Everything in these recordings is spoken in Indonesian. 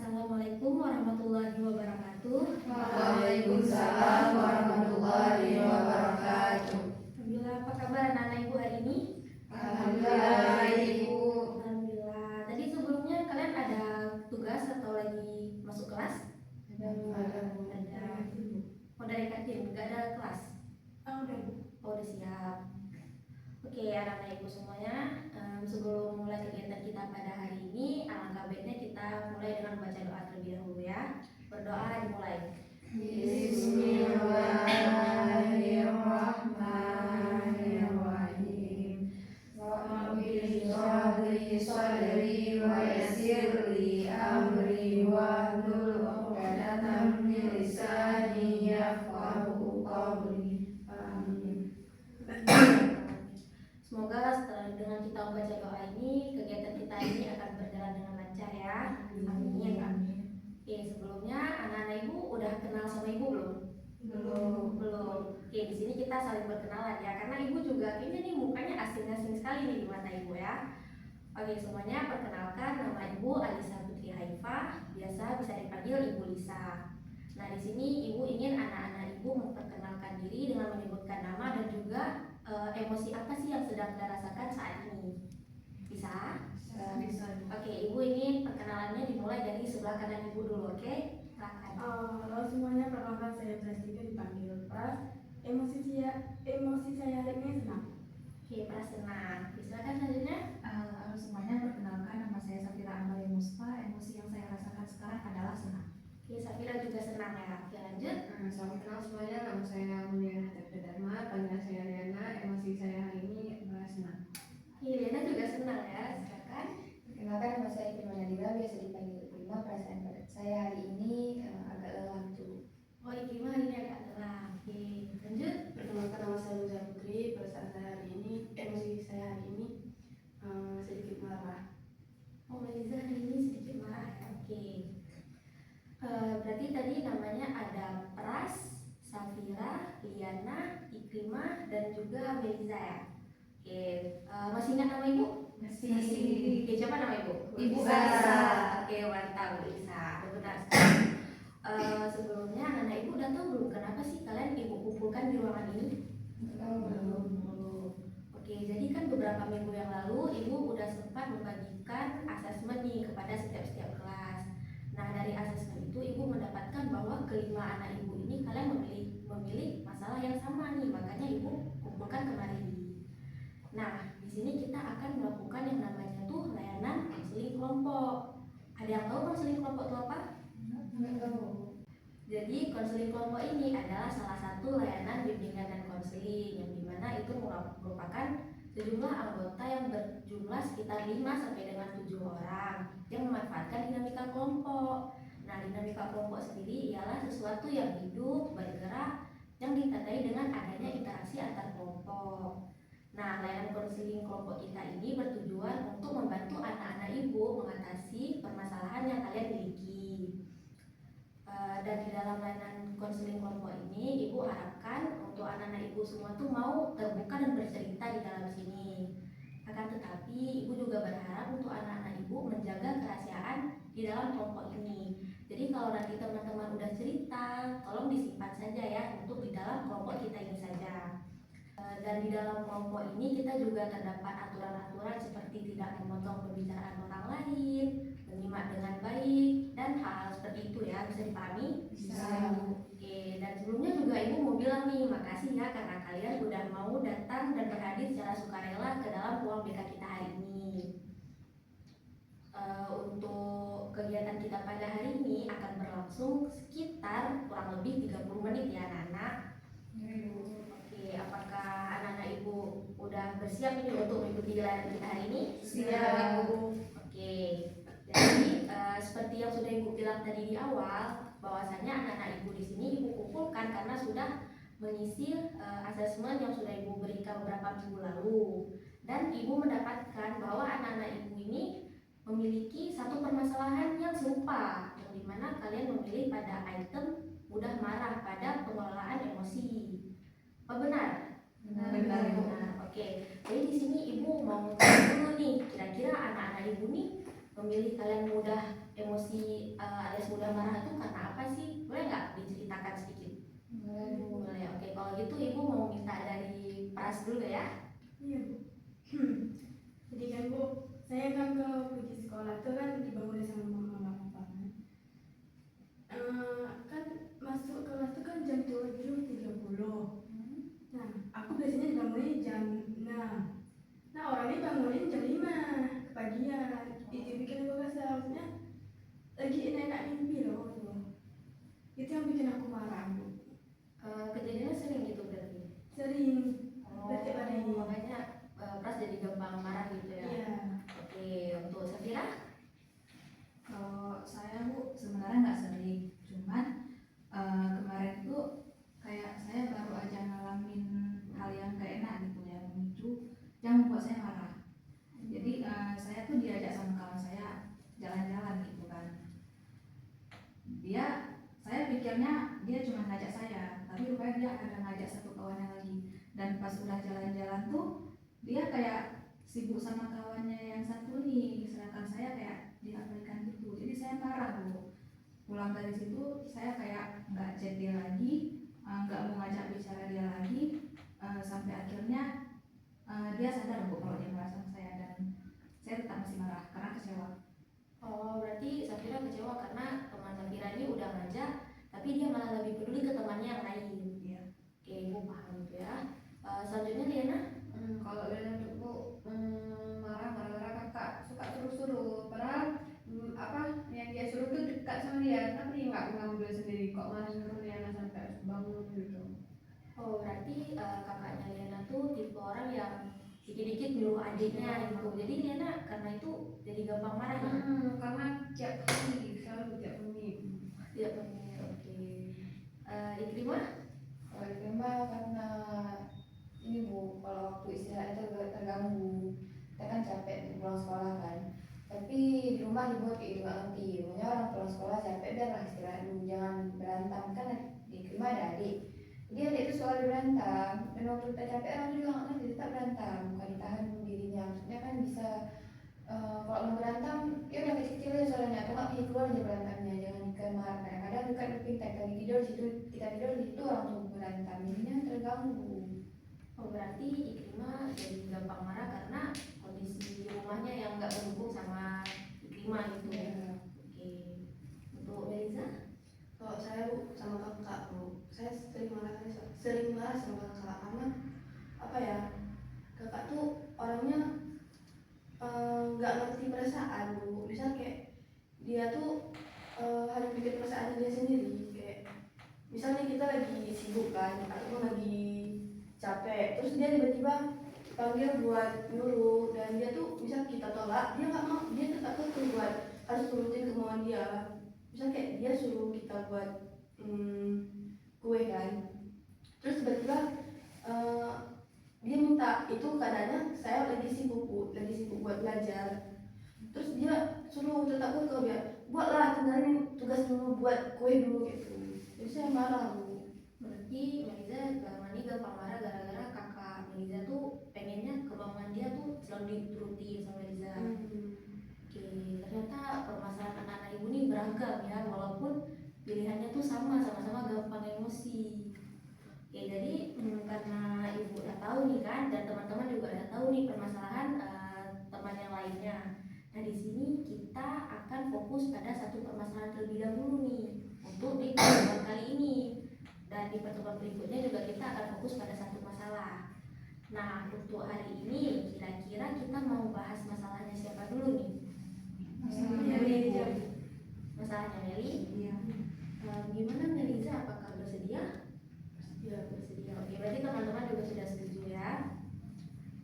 Assalamualaikum warahmatullahi wabarakatuh. Waalaikumsalam warahmatullahi wabarakatuh. Alhamdulillah, apa kabar anak-anak ibu hari ini? Alhamdulillah baik, Ibu. Alhamdulillah. Tadi sebelumnya kalian ada tugas atau lagi masuk kelas? Ada. Ada. Oh, dari kantin, nggak ada kelas? Udah. Oh, udah siap. Oke, anak-anak ibu semuanya, sebelum mulai kegiatan kita pada hari ini, alangkah baiknya kita mulai dengan baca doa terlebih dahulu ya. Berdoa dimulai. Bismillahirrahmanirrahim. Rabbi shrahli sadri wa yassir li amri wahlul 'uqdatam min lisani yafqahu qawli. Amin. Semoga dengan kita membaca doa ini, kegiatan kita ini akan berjalan dengan lancar ya. Amin. Oke, sebelumnya anak-anak ibu udah kenal sama ibu belum? Belum. Oke, di sini kita saling berkenalan ya, karena ibu juga kayaknya nih mukanya asing-asing sekali nih di mata ibu ya. Oke, semuanya perkenalkan, nama ibu Alisa Putri Haifah, biasa bisa dipanggil Ibu Lisa. Nah, di sini ibu ingin anak-anak ibu memperkenalkan diri dengan menyebutkan nama dan juga emosi apa sih yang sedang Anda rasakan saat ini? Bisa? Bisa. Oke, ibu ingin perkenalannya dimulai dari sebelah kanan ibu dulu, oke? Silakan. Halo semuanya, perkenalkan saya Prastika, dipanggil Pras. Emosi saya hari ini senang. Oke, Pras senang. Silakan selanjutnya. Halo semuanya, perkenalkan nama saya Safira Amalia Musfa. Emosi yang saya rasakan sekarang adalah senang. Oke, Safira juga senang ya. Oke, lanjut. Salam kenal semuanya, nama saya Mulia Hatip Dharma, panggilan saya Riana. Emosi saya hari ini adalah senang. Oke, Lena juga senang ya. Silakan. Perkenalkan nama saya Firman Nadira, biasa dipanggil Prima. Perasaan saya hari ini agak lelah tuh. Oh, Ikrimah hari ini agak lelah. Oke, lanjut. Perkenalkan nama saya Luza Putri, perasaan saya hari ini, emosi saya hari ini sedikit marah. Oh, Liza hari ini sedikit marah ya. Oke. Berarti tadi namanya ada Pras, Safira, Liana, Ikrimah, dan juga Meliza ya. Oke, masih ingat nama ibu? Masih. Oke, siapa nama ibu? Ibu Lisa. Lisa. Oke, mantap Bu Lisa. Benar sekali. Sebelumnya anak ibu udah tahu belum kenapa sih kalian ibu kumpulkan di ruangan ini? Belum. Oke, jadi kan beberapa minggu yang lalu ibu udah sempat membagikan asesmen nih kepada setiap kelas. Nah, dari asesmen itu ibu mendapatkan bahwa kelima anak ibu ini kalian memilih masalah yang sama nih, makanya ibu kumpulkan kemari. Nah, di sini kita akan melakukan yang namanya tuh layanan konseling kelompok. Ada yang tahu konseling kelompok itu apa? Jadi konseling kelompok ini adalah salah satu layanan bimbingan dan konseling yang dimana itu merupakan sejumlah anggota yang berjumlah sekitar 5 sampai dengan 7 orang yang memanfaatkan dinamika kelompok. Nah, dinamika kelompok sendiri ialah sesuatu yang hidup, bergerak, yang ditandai dengan adanya interaksi antar kelompok. Nah, layanan konseling kelompok kita ini bertujuan untuk membantu anak-anak ibu mengatasi permasalahan yang kalian miliki. Dan di dalam layanan konseling kelompok ini, ibu harapkan untuk anak-anak ibu semua tuh mau terbuka dan bercerita di dalam sini. Akan tetapi, ibu juga berharap untuk anak-anak ibu menjaga kerahasiaan di dalam kelompok ini. Jadi kalau nanti teman-teman udah cerita, tolong disimpan saja ya untuk di dalam kelompok kita ini saja. Dan di dalam kelompok ini kita juga terdapat aturan-aturan seperti tidak memotong pembicaraan orang lain, menyimak dengan baik, dan hal-hal seperti itu ya. Bisa dipahami? Bisa. Oke, dan sebelumnya juga ibu mau bilang nih, makasih ya karena kalian udah mau datang dan berhadir secara sukarela ke dalam ruang BK kita hari ini. Untuk kegiatan kita pada hari ini akan berlangsung sekitar kurang lebih 30 menit ya anak-anak. Oke, apakah anak-anak ibu udah bersiap ini untuk mengikuti layanan kita hari ini? Siap. Oke, jadi seperti yang sudah ibu bilang tadi di awal, bahwasanya anak-anak ibu di sini ibu kumpulkan karena sudah mengisi asesmen yang sudah ibu berikan beberapa minggu lalu, dan ibu mendapatkan bahwa anak-anak ibu ini memiliki satu permasalahan yang serupa, yang dimana kalian memilih pada item mudah marah pada pengelolaan emosi. Apa benar? Benar. Oke, jadi di sini ibu mau tanya dulu nih, kira-kira anak-anak ibu nih memilih kalian mudah emosi alias mudah marah itu karena apa sih? Boleh nggak diceritakan sedikit? Boleh. Oke, kalau gitu ibu mau minta dari Pras dulu ya. Iya Bu. Jadi kan Bu, saya kan kalau pergi sekolah itu kan dibangunin sama mama papa kan. Kan masuk kelas itu kan jam 7.30. Nah, aku biasanya dibangunin jam 6. Nah, orangnya bangunin jam 5 kepagian. Itu bikin aku rasanya lagi enak mimpi loh tuh. Itu yang bikin aku marah Bu. Kejadiannya sering gitu berarti? Sering. Oh, Berarti hari ini. makanya Pras jadi gampang marah gitu ya? Iya. Oke, untuk Safira? Kalau saya Bu sebenarnya nggak sering, cuman kemarin tuh kayak saya baru aja ngalamin hal yang gak enak gitu yang memicu, yang membuat saya marah. Jadi saya tuh diajak sama kawan saya jalan-jalan gitu kan. Saya pikirnya dia cuma ngajak saya, tapi rupanya dia ada ngajak satu kawannya lagi. Dan pas udah jalan-jalan tuh dia kayak sibuk sama kawannya yang satu nih, sedangkan saya kayak diabaikan gitu. Jadi saya marah Bu. Pulang dari situ saya kayak nggak chat dia lagi, nggak mau ngajak bicara dia lagi, sampai akhirnya dia sadar Bu kalau dia marah sama saya, dan saya tetap masih marah karena kecewa. Oh, berarti Safira kecewa karena teman Safira ini udah ngajak, tapi dia malah lebih peduli ke temannya yang lain. Iya. Oke, ibu paham itu ya. Selanjutnya Liana? Kalau Lena tuh marah gara-gara kakak suka suruh-suruh, padahal yang dia suruh tuh dekat sama dia, tapi nggak ngambil sendiri, kok malah suruh Liana sampai harus bangun gitu. Oh, berarti kakaknya Liana tuh tipe orang yang dikit-dikit nyuruh adiknya gitu. Jadi Liana karena itu jadi gampang marah ya? Karena tiap kali selalu tiap menit. Tidak benar. Oke. Ikrimah? Kalau Ikrimah karena ini Bu, kalau waktu istirahat itu terganggu. Kita kan capek pulang sekolah kan. Tapi di rumah dibuat kayak gitu nggak ngerti. Pokoknya orang pulang sekolah capek, biarlah istirahat dulu, jangan berantem. Kan di Ikrimah ada adik. Jadi adik itu selalu berantem. Dan waktu kita capek orang juga nggak ngerti, kita berantem. Bukan ditahan dirinya. Maksudnya kan bisa kalau mau berantem, ya udah kecil-kecil aja soalnya. Atau nggak pergi keluar aja berantemnya, jangan di kamar. Kadang-kadang dekat kuping, lagi tidur di situ, kita tidur di situ langsung berantem. Jadinya terganggu. Oh, berarti Ikrimah jadi gampang marah karena kondisi rumahnya yang nggak mendukung sama Ikrimah gitu. Iya. Oke. Untuk Melisa? Kalau saya Bu sama kakak Bu, saya sering marah sama kakak karena apa ya, kakak tuh orangnya nggak ngerti perasaan Bu. Misal kayak dia tuh hanya pikir perasaan dia sendiri. Kayak misalnya kita lagi sibuk kan, atau lagi capek, terus dia tiba-tiba panggil buat nyuruh, dan dia tuh misal kita tolak, dia nggak mau, dia tetap tuh buat harus turutin kemauan dia. Misal kayak dia suruh kita buat kue kan, terus tiba-tiba dia minta itu, keadaannya saya lagi sibuk buat belajar, terus dia suruh tetap ke dia buatlah, tinggalin tugas dulu, buat kue dulu gitu. Jadi saya marah Bu. Berarti Melisa selama ini gampang marah gara-gara kakak Melisa tuh pengennya kemauan dia tuh selalu dituruti sama Melisa. Oke, ternyata permasalahan anak-anak ibu ini beragam ya, walaupun pilihannya tuh sama-sama gampang emosi. Oke, jadi karena ibu udah tahu nih kan, dan teman-teman juga udah tahu nih permasalahan teman yang lainnya. Nah, di sini kita akan fokus pada satu permasalahan terlebih dahulu nih untuk di pertemuan kali ini. Dan di pertemuan berikutnya juga kita akan fokus pada satu masalah. Nah, untuk hari ini kira-kira kita mau bahas masalahnya siapa dulu nih? Masalahnya Meli. Masalahnya Meli? Iya. Gimana Melisa? Apakah bersedia? Ya, bersedia. Oke, berarti teman-teman juga sudah setuju ya.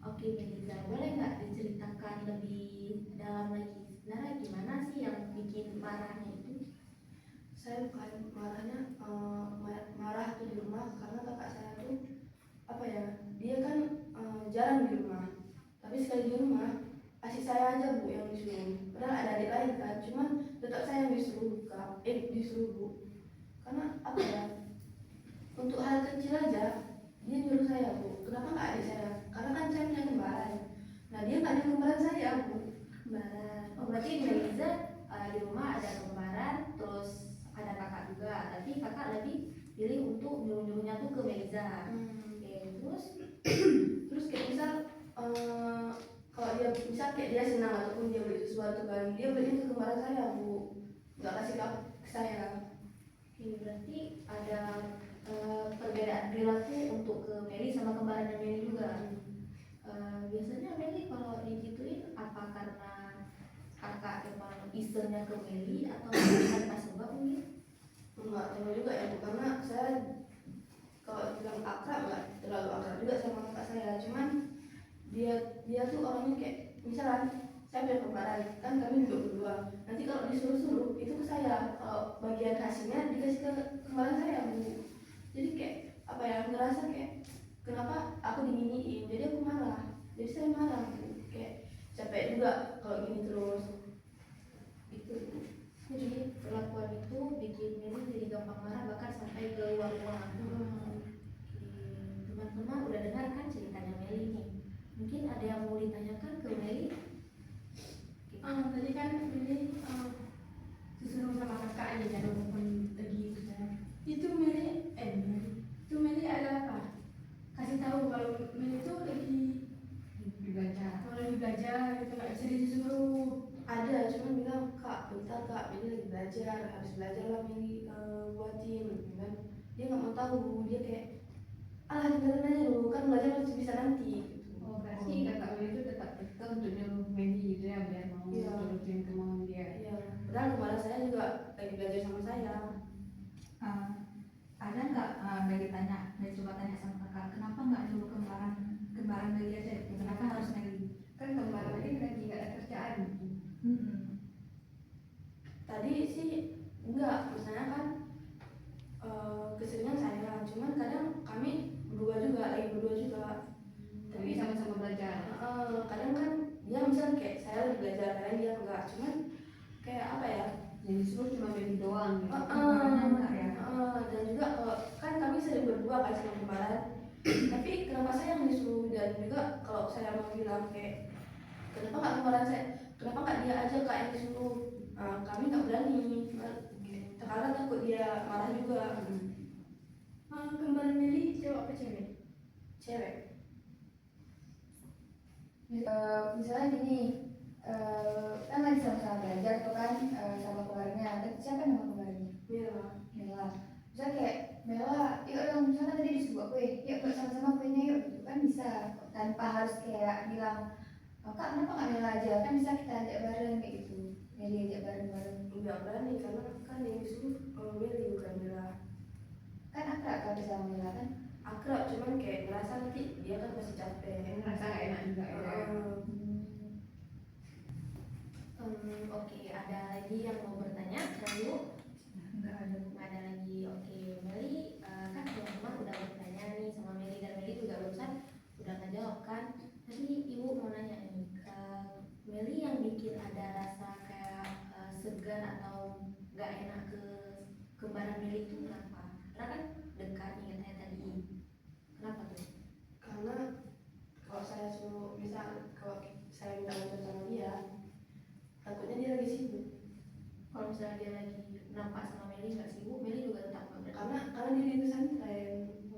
Oke, Melisa, boleh nggak diceritakan lebih dalam lagi? Sebenarnya gimana sih yang bikin marahnya itu? Saya bukan marahnya marah tuh di rumah karena kakak saya tuh apa ya, dia kan jarang di rumah, tapi sekali di rumah asik saya aja Bu yang disuruh, padahal ada adik lain kan, cuman tetap saya yang disuruh disuruh Bu, karena apa ya, untuk hal kecil aja dia nyuruh saya Bu. Kenapa nggak adik saya? Karena kan saya punya kembaran, nah dia nggak ada kembaran saya Bu. Kembaran. Oh berarti Meliza di rumah ada kembaran, terus ada kakak juga. Tapi kakak lebih pilih untuk nyuruh-nyuruhnya tuh ke Meliza. Oke, terus Terus kayak misal kalau dia misal kayak dia senang ataupun dia beli sesuatu kan, dia beliin ke kembaran saya bu, nggak kasih ke saya. oke, berarti ada perbedaan perilaku untuk ke Meli sama kembarannya Meli juga. Biasanya Meli kalau digituin apa karena kakak emang isengnya ke Meli atau tanpa sebab mungkin? Enggak terlalu juga ya bu, karena saya kalau bilang akrab nggak terlalu akrab juga sama kakak saya, cuman dia tuh orangnya kayak misalnya saya punya kembaran kan kami duduk berdua, nanti kalau disuruh-suruh itu ke saya, kalau bagian hasilnya dikasih ke kembaran saya bu. Jadi kayak apa ya, ngerasa kayak kenapa aku diginiin, jadi aku marah, jadi saya marah bu, kayak capek juga kalau gini terus gitu bu. Jadi perlakuan itu bikin Meli jadi gampang marah bahkan sampai keluar rumah. Teman-teman udah dengar kan ceritanya Meli nih. Mungkin ada yang mau ditanyakan ke Meli? Tadi kan Meli disuruh sama kakaknya kan walaupun pergi itu Meli ada apa? Kasih tahu kalau Meli itu lagi Belajar. belajar gitu, nggak bisa disuruh. Ada, cuman bilang kak bentar kak, ini lagi belajar, habis belajar lah Meli buatin kan. Dia nggak mau tahu, dia kayak ah tinggalin aja dulu, kan belajar masih bisa nanti gitu. Oh, berarti kakak Meli itu tetap kekeh untuk nyuruh Meli gitu ya, biar mau Iya. turutin kemauan dia. Iya, padahal kemarin saya juga lagi belajar sama saya. Ada nggak Meli tanya, Meli coba tanya sama kakak, kenapa nggak nyuruh kembaran Meli aja? Kenapa harus Meli? Kan kemarin ini lagi nggak ada kerjaan. Tadi sih enggak, misalnya kan keseringan saya, cuman kadang kami lagi berdua juga. Tapi sama-sama belajar. Kadang kan dia misal kayak saya lagi belajar, kadang dia enggak, cuman kayak apa ya? Yang disuruh cuma Meli doang gitu. Dan juga kalau kan kami sering berdua kan sama kemarin. Tapi kenapa saya yang disuruh, dan juga kalau saya mau bilang kayak kenapa nggak kemarin saya, kenapa nggak dia aja kak yang disuruh? Kami nggak berani, karena takut dia marah juga. Kembaran Meli cewek apa cewek? Cewek. Misalnya gini, kan lagi sama-sama belajar tuh kan sama kemarinnya. Siapa nama kemarinnya? Mila. Mela. Misalnya kayak Mela, yuk dong, misalnya tadi disuruh kue, yuk buat sama-sama kuenya yuk, gitu kan bisa, tanpa harus kayak bilang kak kenapa nggak Mela aja, kan bisa kita ajak bareng kayak gitu, Meli ajak bareng-bareng. Nggak berani karena kan yang disuruh Meli bukan Mila. Kan akrab kan sama Mela kan. Akrab, cuman kayak ngerasa nanti dia kan masih capek. Ngerasa nggak enak juga ya. Oke, ada lagi yang mau bertanya? Lalu Nggak ada. nggak ada lagi. Oke, Meli kan teman-teman udah bertanya nih sama Meli, dan Meli juga barusan udah ngejawab kan. Tadi ibu mau nanya nih, Meli yang bikin ada rasa kayak segan atau nggak enak ke kembaran Meli itu kenapa? Karena kan dekat nih katanya tadi. Kenapa tuh? Karena kalau saya suruh, misal kalau saya minta bantuan sama dia, takutnya dia lagi sibuk. Kalau misalnya dia lagi nampak sama Meli nggak sibuk, Meli juga tetap nggak berani. Karena dia di pesantren.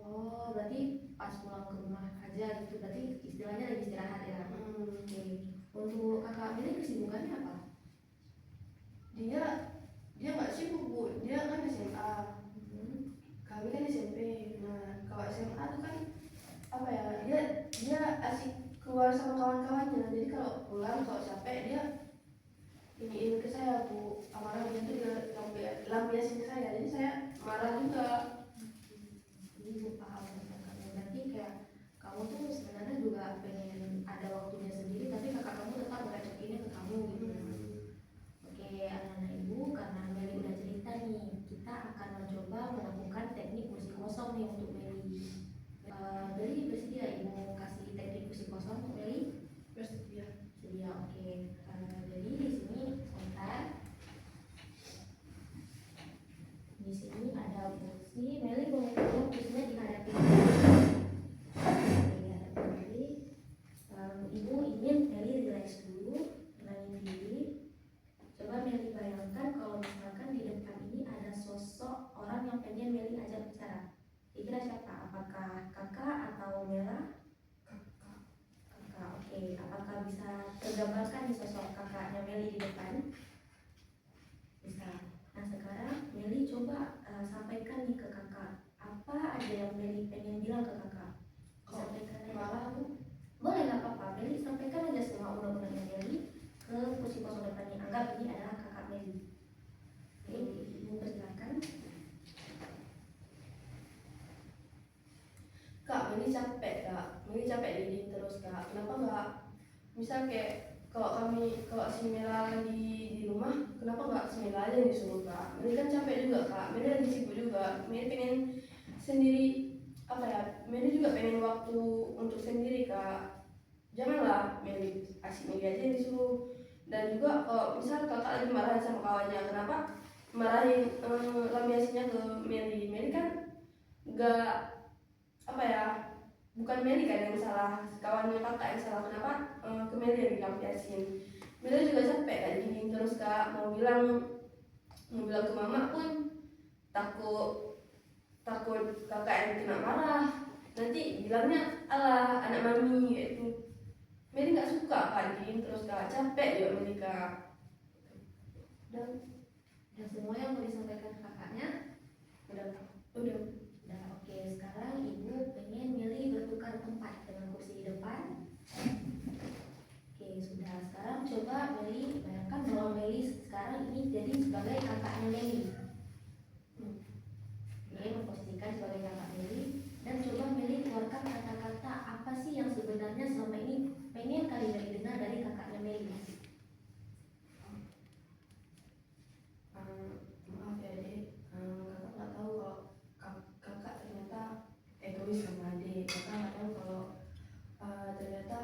Oh, berarti pas pulang ke rumah aja gitu, berarti istilahnya lagi istirahat ya. Oke. Untuk kakak Meli kesibukannya apa? Dia nggak sibuk bu, dia kan SMA. Kami kan SMP. Nah kalau SMA tuh kan apa ya, dia asik keluar sama kawan-kawannya. Jadi kalau pulang kalau capek dia iniin ke saya bu, amarah dia tuh dia lampiasin ke saya, jadi saya marah juga. Ibu paham tentang kamu. Berarti kayak kamu tuh sebenarnya juga pengen ada waktunya sendiri, tapi kakak kamu tetap ngajakinnya ke kamu gitu. Oke, anak-anak ibu, karena Meli udah cerita nih, kita akan mencoba melakukan teknik musik kosong nih untuk Meli. Meli bersedia ibu kasih teknik musik kosong untuk Meli? Bersedia. Sedia, oke. Jadi di sini sebentar. Di sini ada musik sosok kakaknya Meli di depan. Bisa. Nah sekarang Meli coba sampaikan nih ke kakak, apa aja yang Meli pengen bilang ke kakak. Sampaikan aja. Malah aku Boleh, nggak apa-apa. Meli sampaikan aja semua undang-undangnya Meli ke kursi kosong depan ini. Anggap ini adalah kakak Meli. Oke, ibu persilakan. Kak, Meli capek kak, Meli capek dididik terus kak. Kenapa nggak, misal kayak kalau si Mela lagi di rumah, kenapa nggak si Mela aja yang disuruh kak? Meli kan capek juga kak, Meli lagi sibuk juga. Meli pengen sendiri, apa ya? Meli juga pengen waktu untuk sendiri kak. Janganlah Meli, asik Meli aja yang disuruh. Dan juga kalau misal kakak lagi marahin sama kawannya, kenapa marahin lampiasinya ke Meli? Meli kan nggak, apa ya, bukan Meli kan yang salah, kawannya kakak yang salah. Kenapa ke Meli yang dilampiasin? Meli juga capek kan gini terus kak, mau bilang ke mama pun takut kakak yang kena marah, nanti bilangnya alah anak mami itu. Meli nggak suka kak gini terus kak, capek juga Meli kak. Dan semua yang mau disampaikan kakaknya udah. Udah, oke. Sekarang ibu pengen Meli bertukar tempat dengan kursi di depan. Oke, sudah. Sekarang coba Meli bayangkan bahwa Meli sekarang ini jadi sebagai kakaknya Meli. Oke, memposisikan sebagai kakak Meli. Dan coba Meli keluarkan kata-kata apa sih yang sebenarnya selama ini pengen kali Meli dengar dari kakaknya Meli. Maaf ya dek, kakak nggak tahu kalau kakak ternyata egois sama adik. Kakak nggak tahu kalau ternyata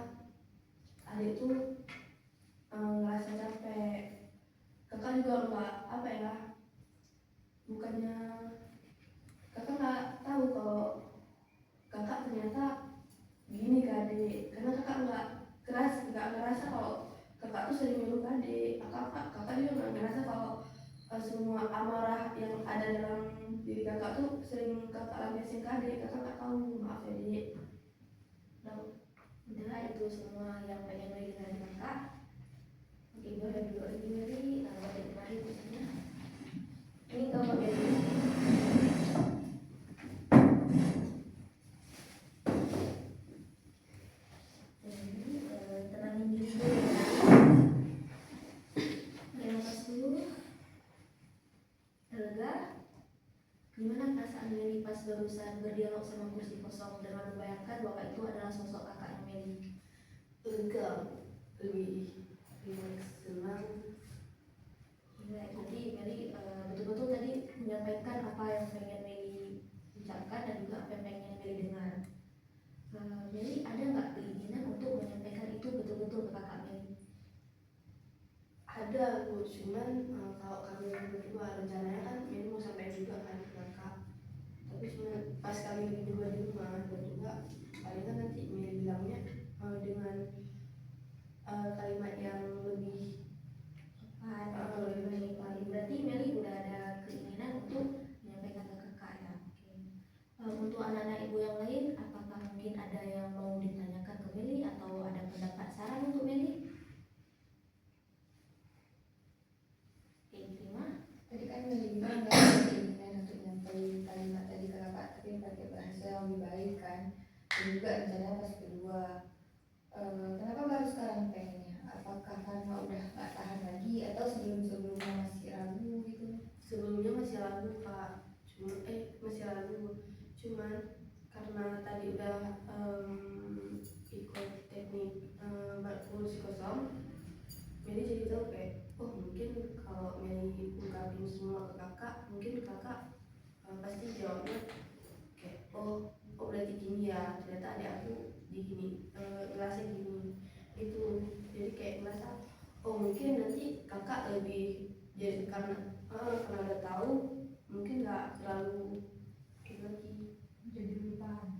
adik tuh ngerasa capek. Kakak juga nggak, apa ya, bukannya kakak nggak tahu kalau kakak ternyata gini ke adik, karena kakak nggak ngerasa kalau kakak tuh sering nyuruh adik. Kakak juga nggak ngerasa kalau semua amarah yang ada dalam diri kakak tuh sering kakak lampiasin ke adik. Kakak nggak tahu, maaf ya dek. Udah, itu semua yang pengen Meli dengar dari kakak. Oke, ibu ada dulu lagi Meli, bagian kemarin kursinya. Ini ke bagian ini. Jadi tenangin diri dulu ya. Nafas dulu. Lega. Gimana perasaan Meli pas barusan berdialog sama kursi kosong dengan membayangkan bahwa itu adalah sosok kakaknya Meli? Lega, lebih senang. Ya, jadi Meli betul-betul tadi menyampaikan apa yang pengen Meli ucapkan dan juga apa yang pengen Meli dengar. Meli ada nggak keinginan untuk menyampaikan itu betul-betul ke kakak Meli? Ada Bu, cuman kalau kami berdua rencananya kan Meli mau sampai juga kan ke kakak. Tapi cuma pas kami berdua di rumah dan juga paling kan nanti Meli bilangnya dengan kalimat yang lebih lebih baik. Berarti Meli udah ada keinginan untuk menyampaikan ke kakak ya. Oke. Untuk anak-anak ibu yang lain, apakah mungkin ada yang mau ditanyakan ke Meli atau ada pendapat saran untuk Meli? Oke, terima. Tadi kan Meli bilang nggak ada keinginan untuk nyampaikan kalimat tadi ke kakak, tapi pakai bahasa yang lebih baik kan. Dan juga rencananya pas kedua. Kenapa baru sekarang pengennya? Apakah karena udah nggak tahan lagi atau sebelumnya masih ragu gitu? sebelumnya masih ragu kak, masih ragu. Cuman karena tadi udah ikut teknik kursi kosong, Meli jadi tahu kayak mungkin kalau Meli ungkapin semua ke kakak, mungkin kakak pasti jawabnya kayak berarti gini ya, ternyata adik aku gini, ngerasa gini gitu. Jadi kayak ngerasa mungkin nanti kakak lebih, jadi karena udah tahu mungkin nggak terlalu gitu lagi. Jadi lupa.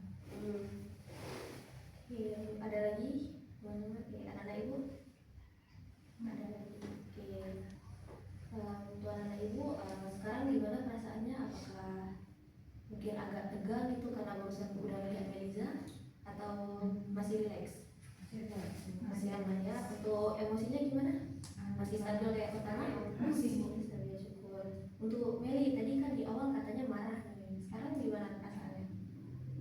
Oke, ada lagi? Anak-anak ibu? Ada lagi. Oke. Untuk anak-anak ibu, sekarang gimana perasaannya? Apakah mungkin agak tegang gitu karena barusan udah melihat Meliza atau masih rileks? Masih kasihan lah ya. Untuk emosinya gimana? Masih stabil kayak pertama? Masih. Stabil, syukur. Untuk Meli tadi kan di awal katanya marah nih. Sekarang gimana perasaannya?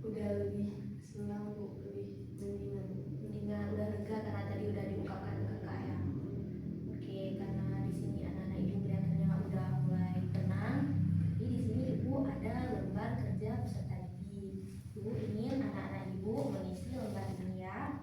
Udah lebih senang Bu, lebih mendingan. Mendingan, udah lega karena tadi udah diungkapkan ke kakak ya. Oke, karena di sini anak-anak ibu kelihatannya udah mulai tenang. Jadi di sini ibu ada lembar kerja peserta didik. Ibu ingin anak-anak ibu mengisi lembar ini ya.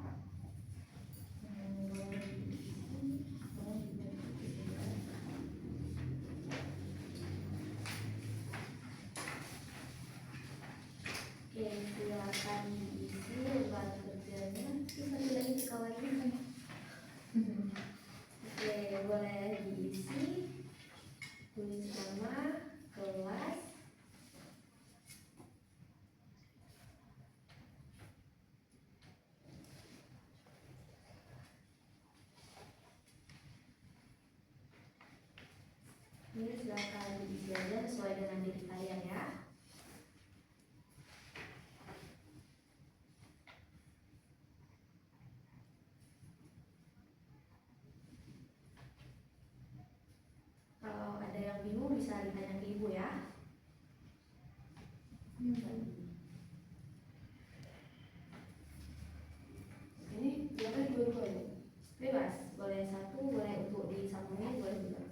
Oke, silakan diisi lembar kerjanya. Bisa lagi ke kawan ini. Oke, boleh diisi. Tulis nama, kelas. Ini silakan diisi aja sesuai dengan diri kalian ya. Kalau ada yang bingung bisa ditanya ke ibu ya. Ini berapa dua-dua ya? Bebas, boleh satu, boleh untuk disambungin, boleh juga.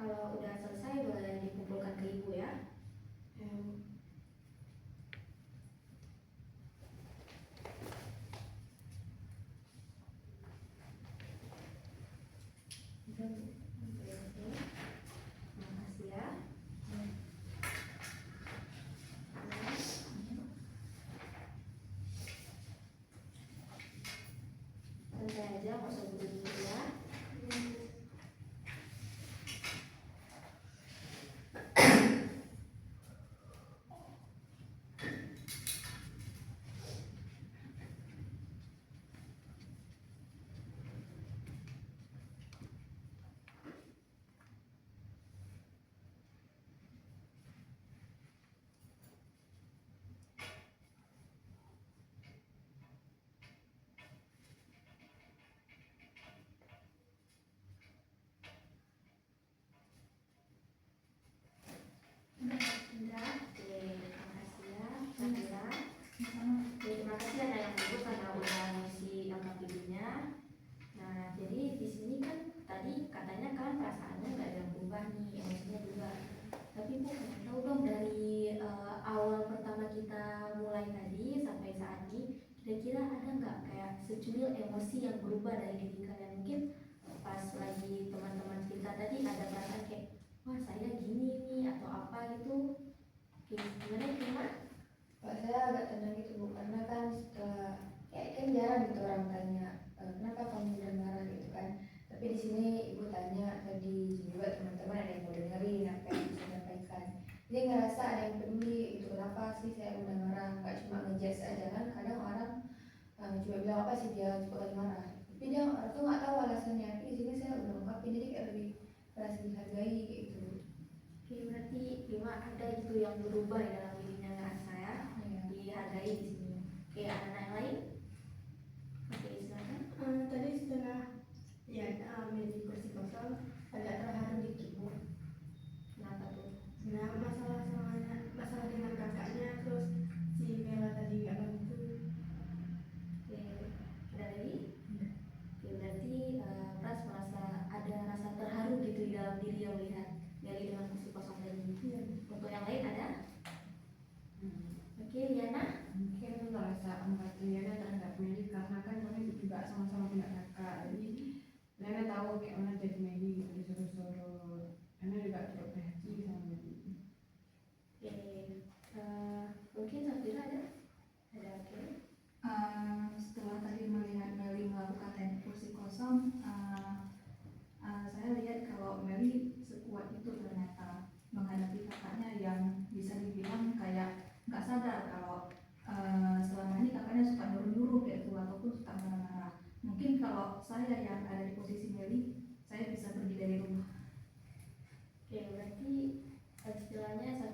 Kalau udah selesai boleh dikumpulkan ke ibu ya. Makasih ya. Santai aja, nggak usah buru-buru ya. Indra, oke, makasih ya, Indra. Oke, terima kasih anak yang ibu karena udah ngisi angka videonya. Nah, jadi di sini kan tadi katanya kan perasaannya nggak ada yang berubah nih, emosinya juga. Tapi bu, pengen tahu dong dari awal pertama kita mulai tadi sampai saat ini, kira-kira ada nggak kayak secuil emosi yang berubah dari diri kalian? Mungkin pas lagi teman-teman cerita tadi ada perasaan kayak, wah saya gini nih atau apa gitu. Oke, gimana gimana? Pak saya agak tenang gitu Bu, karena kan setelah kan jarang gitu orang tanya kenapa kamu udah marah gitu kan. Tapi di sini ibu tanya tadi juga teman-teman ada yang mau dengerin apa yang saya sampaikan. Dia ngerasa ada yang peduli itu, kenapa sih saya udah marah, nggak cuma ngejudge aja kan. Kadang orang cuma bilang apa sih dia cepet kali marah, tapi dia orang tuh nggak tahu alasannya. Tapi di sini saya udah ungkapin, jadi kayak lebih merasa dihargai kayak gitu. Oke, berarti Bima ada gitu yang berubah di dalam dirinya ngerasa ya, Iya. dihargai di sini. Oke, anak-anak yang lain? Oke, silakan. Tadi setelah ya milih kursi kosong agak terharu dikit Bu. Kenapa tuh? Nah masalah dengan kakaknya, terus si Mela tadi nggak bantu. Oke, ada lagi? Oke, berarti Pras merasa ada rasa terharu gitu di dalam diri yang melihat Meli dengan kursi kosong tadi. Iya. Untuk yang lain ada? Oke, Liana? Mungkin merasa empati Yana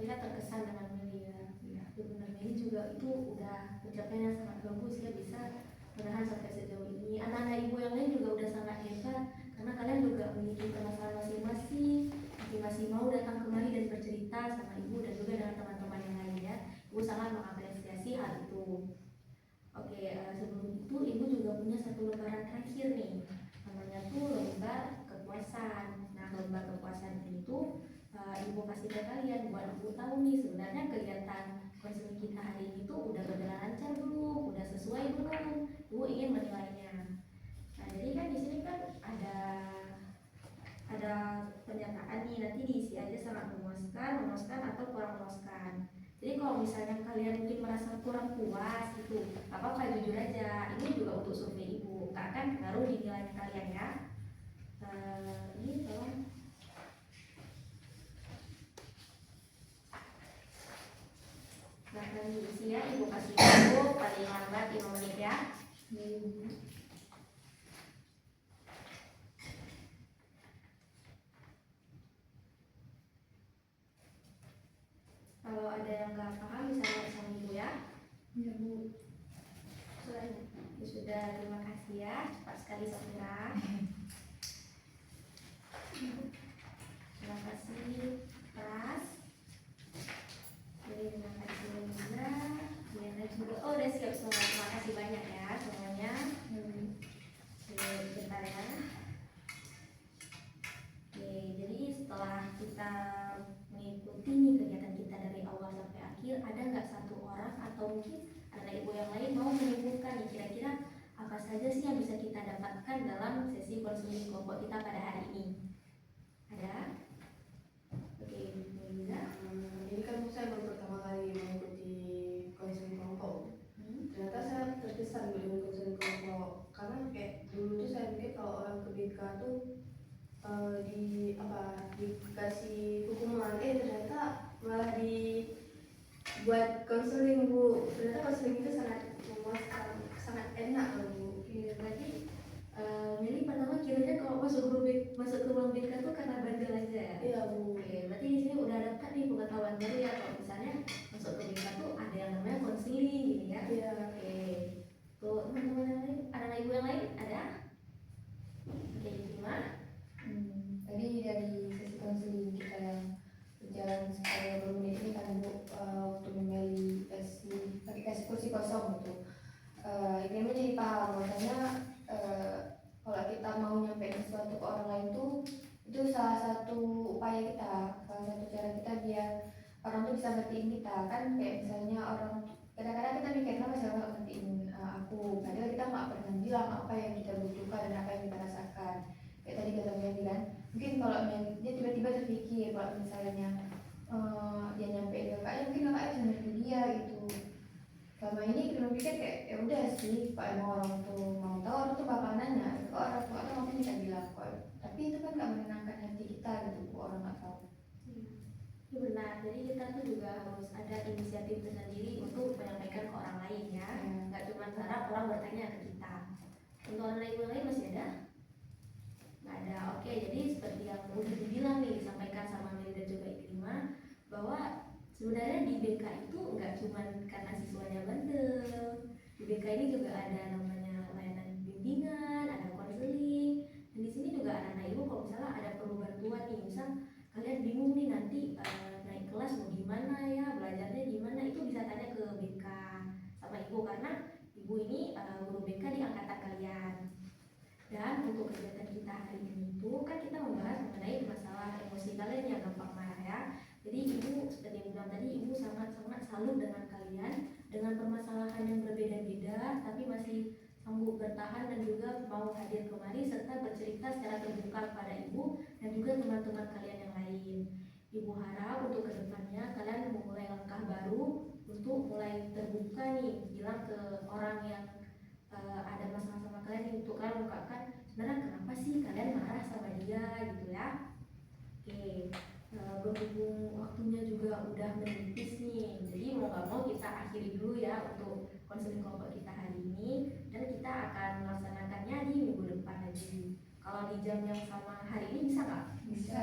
sepertinya terkesan dengan Meli ya. Benar Meli juga itu udah pencapaian yang sangat bagus ya, bisa menahan sampai sejauh ini. Anak-anak ibu yang lain juga udah sangat hebat karena kalian juga memiliki permasalahan masing-masing, masih mau datang kemari dan bercerita sama ibu dan juga dengan teman-teman yang lain ya. Ibu sangat mengapresiasi hal itu. Oke, sebelum itu ibu juga punya satu lembaran terakhir nih, namanya tuh lembar kepuasan. Nah, lembar kepuasan itu ibu kasih ke kalian buat ibu tahu nih sebenarnya kegiatan konseling kita hari ini tuh udah berjalan lancar belum, udah sesuai belum, ibu ingin menilainya. Nah, jadi kan di sini kan ada pernyataan nih, nanti diisi aja sangat memuaskan atau kurang memuaskan. Jadi kalau misalnya kalian mungkin merasa kurang puas gitu, apa-apa jujur aja. Ini juga untuk survei ibu, nggak akan pengaruh di nilai kalian ya. Ini tolong. Silahkan diisi ya, ibu kasih dulu paling lambat 5 menit ya. Kalau ada yang nggak paham bisa nanya sama ibu ya. Ya Bu. Ya sudah, terima kasih ya. Cepat sekali Safira. Terima kasih Pras. Terima kasih Lina. Liana juga. Oh udah siap semua. Terima kasih banyak ya semuanya. Bentar ya. Oke, jadi setelah kita mengikuti nih kegiatan kita dari awal sampai akhir, ada nggak satu orang atau mungkin anak ibu yang lain mau menyebutkan nih kira-kira apa saja sih yang bisa kita dapatkan dalam sesi konseling kelompok kita pada hari ini? Ada? Oke, Liza. Ini kan saya baru pertama kali mengikuti konseling kelompok. Ternyata saya terkesan dengan konseling kelompok karena kayak dulu tuh saya pikir kalau orang ke BK tuh dikasih hukuman, ternyata malah dibuat konseling Bu. Ternyata konseling itu sangat memuaskan, sangat enak loh Bu. Oke, berarti Meli pertama kiranya kalau masuk ke ruang BK tuh karena bandel aja ya? Iya Bu. Oke, berarti di sini udah dapat nih pengetahuan baru ya kalau misalnya masuk ke BK tuh ada yang namanya konseling gini ya? Iya. Oke, tuh teman-teman yang lain, anak ibu yang lain ada? Oke, gimana? Tadi dari sesi konseling kita yang berjalan sekitar 20 menit ini kan Bu, waktu Meli kasih kursi kosong gitu. Ini menjadi paham makanya kalau kita mau nyampein sesuatu ke orang lain tuh itu salah satu upaya kita, salah satu cara kita biar orang tuh bisa ngertiin kita kan. Kayak misalnya orang kadang-kadang kita mikir kenapa sih orang ngertiin aku, padahal kita nggak pernah bilang apa yang kita butuhkan dan apa yang kita rasakan. Kayak tadi kata Meli kan, mungkin kalau dia tiba-tiba terpikir kalau misalnya dia nyampein ke kakaknya, mungkin kakaknya bisa ngerti dia gitu. Selama ini kita pikir kayak ya udah sih, kalau emang orang tuh mau tahu, orang tuh bakal nanya. Kalau orang tua kan mungkin kita bilang kok, tapi itu kan nggak menenangkan hati kita gitu Bu, orang nggak tahu. Itu benar, jadi kita tuh juga harus ada inisiatif tersendiri untuk menyampaikan ke orang lain ya. Nggak cuma harap orang bertanya ke kita. Untuk anak ibu lain masih ada? Nggak ada. Oke, jadi seperti yang udah dibilang nih, disampaikan sama Meli dan juga Ikrimah, bahwa sebenarnya di BK itu nggak cuma karena siswanya bandel. Di BK ini juga ada namanya layanan bimbingan, ada konseling, dan di sini juga anak-anak ibu kalau misalnya ada perlu bantuan nih, misal kalian bingung nih nanti naik kelas mau gimana ya, belajarnya gimana, itu bisa tanya ke BK sama ibu karena ibu ini guru BK di angkatan kalian. Dan untuk kegiatan kita hari ini itu kan kita membahas mengenai masalah emosi kalian yang gampang marah ya. Jadi ibu seperti yang bilang tadi, ibu sangat-sangat salut dengan kalian dengan permasalahan yang berbeda-beda tapi masih sanggup bertahan dan juga mau hadir kemari serta bercerita secara terbuka kepada ibu dan juga teman-teman kalian yang lain. Ibu harap untuk kedepannya kalian memulai langkah baru untuk mulai terbuka nih, bilang ke orang yang ada masalah sama kalian untuk kalian ungkapkan sebenarnya kenapa sih kalian marah sama dia gitu ya. Oke, berhubung waktunya juga udah menipis nih, jadi mau gak mau kita akhiri dulu ya untuk konseling kelompok kita hari ini, dan kita akan melaksanakannya di minggu depan lagi. Kalau di jam yang sama hari ini bisa nggak? Bisa.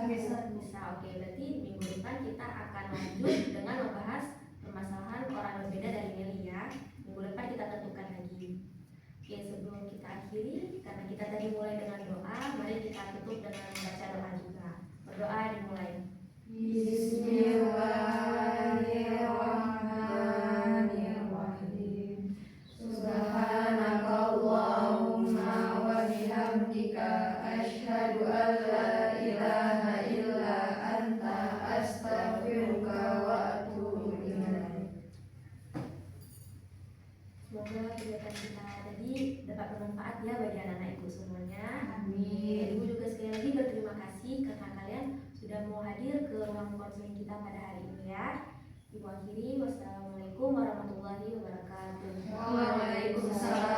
Oke, berarti minggu depan depan kita akan lanjut dengan membahas permasalahan orang berbeda dari Meli ya. Minggu depan kita tentukan lagi. Oke, sebelum kita akhiri, karena kita tadi mulai dengan doa, mari kita tutup dengan membaca doa juga. Berdoa dimulai. Bismillahirrahmanirrahim. Subhanakallahumma wa bihamdika asyhadu an la ilaha illa anta astaghfiruka wa atubu ilaik. Semoga kegiatan kita tadi dapat bermanfaat ya bagi anak-anak ibu semuanya. Amin. Ibu juga sekali lagi berterima kasih karena kalian sudah mau hadir ke ruang konseling kita pada hari ini ya. Ibu akhiri, wassalamualaikum warahmatullahi wabarakatuh. Waalaikumsalam